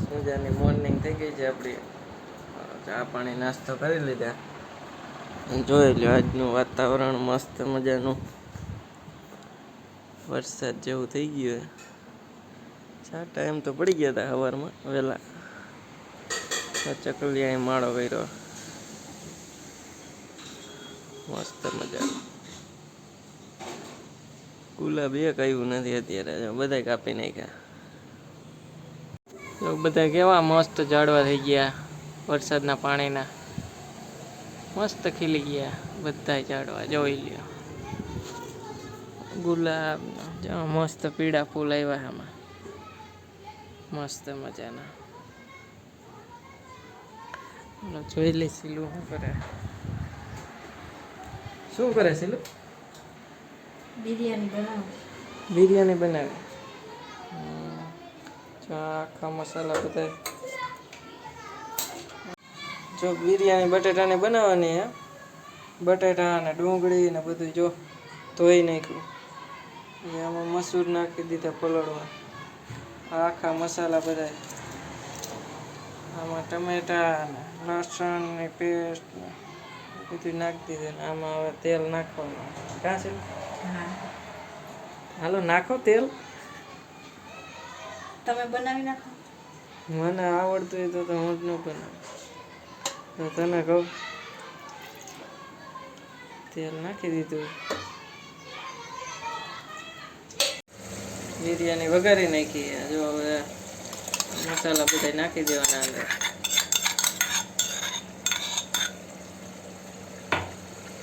સરસ મજાની મોર્નિંગ થઈ ગઈ છે આપણી. ચા પાણી નાસ્તો કરી લીધા. જોઈ લો આજનું વાતાવરણ મસ્ત મજાનું વરસાદ જેવું થઈ ગયું. છાંટા એમ તો પડી ગયા હતા સવારમાં વહેલા. ચકલિયાએ માળો કર્યો મસ્ત મજાનું. ગુલાબ એક આવ્યું નથી અત્યારે, બધા કાપી નાખ્યા. બધા કેવા મસ્ત ઝાડવા થઈ ગયા વરસાદના પાણીના. મસ્ત ખીલી ગયા બધા ઝાડવા, જોઈ લ્યો. ગુલાબ મસ્ત પીળા ફૂલ આવ્યા આમાં મસ્ત મજાના. જોઈ લે સીલું શું કરે સીલું? બિરયાની બનાવે. આખા મસાલા બધા જો બિરયાની બટેટાને બનાવવાની હે. બટેટા ને ડુંગળી ને બધું જો ધોઈ નાખ્યું. આમાં મસૂર નાખી દીધા પલળવા. આખા મસાલા બધા આમાં ટમેટા ને લસણ ની પેસ્ટ ને બધું નાખી દીધું. આમાં હવે તેલ નાખવાનું. ક્યાં છે? હાલો નાખો તેલ. તમે બનાવી નાખો. મને આવડતું હોય તો હું જ ન બનાવું. તો તને કહું. તેલ નાખી દીધું. બિરયાની વઘારી નાખી. જો હવે મસાલા બધા નાખી દેવાના અંદર.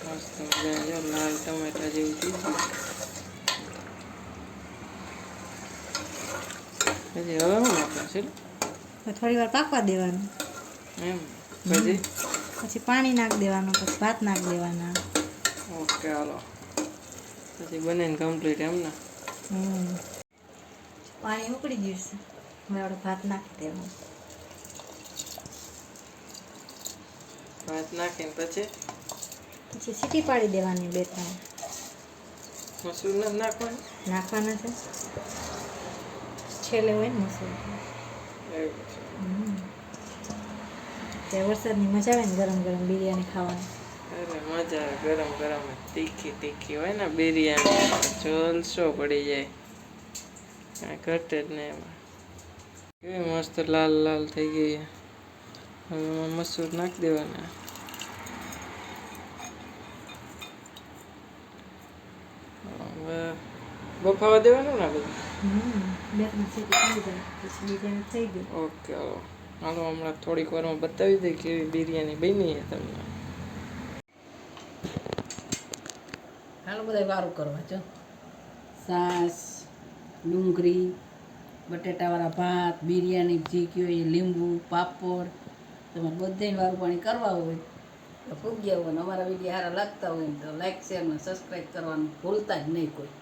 મસ્ત મજા જો લાલ ટમેટા જેવું થઈ ગયું. પછી હવે શું નાખવાનું છે? થોડી વાર પાકવા દેવાનું. એમ પછી પાણી નાખી દેવાનું, પછી ભાત નાખી દેવાના. ઓકે હાલો. પછી બને કમ્પ્લીટ એમ ને? પાણી ઉકળી જશે. હવે આપણે ભાત નાખી દેવાનું. ભાત નાખીને પછી સીટી પાડી દેવાની 2-3. મસૂર નથી નાખવાનું? નાખવાના છે. છેલ્લે હોય ને મસૂર. તે વરસાદની મજા આવે ને ગરમ ગરમ બિરયાની ખાવાની. અરે મજા આવે ગરમ ગરમ તીખી તીખી હોય ને બિરયાની. જલસો પડી જાય. કાંઈ ઘટે જ નહીં એમાં. કેવી મસ્ત લાલ લાલ થઈ ગઈ. હવે એમાં મસૂર નાખી દેવાના. હવે બફાવા દેવાનું ને બધું. થઈ ગયું. ઓકે હાલો હમણાં થોડીક વારમાં બતાવી દઈ કેવી બિરયાની બની છે તમને. હાલો બધા વારું કરવા જો. છાશ, ડુંગળી, બટેટાવાળા ભાત, બિરયાની જે કયો એ લીંબુ, પાપડ. તમારે બધાને વારું પાણી કરવા હોય તો ફૂગ ગયા હોય ને અમારા વિડીયો સારા લાગતા હોય ને તો લાઈક શેર ને સબસ્ક્રાઈબ કરવાનું ભૂલતા જ નહીં કોઈ.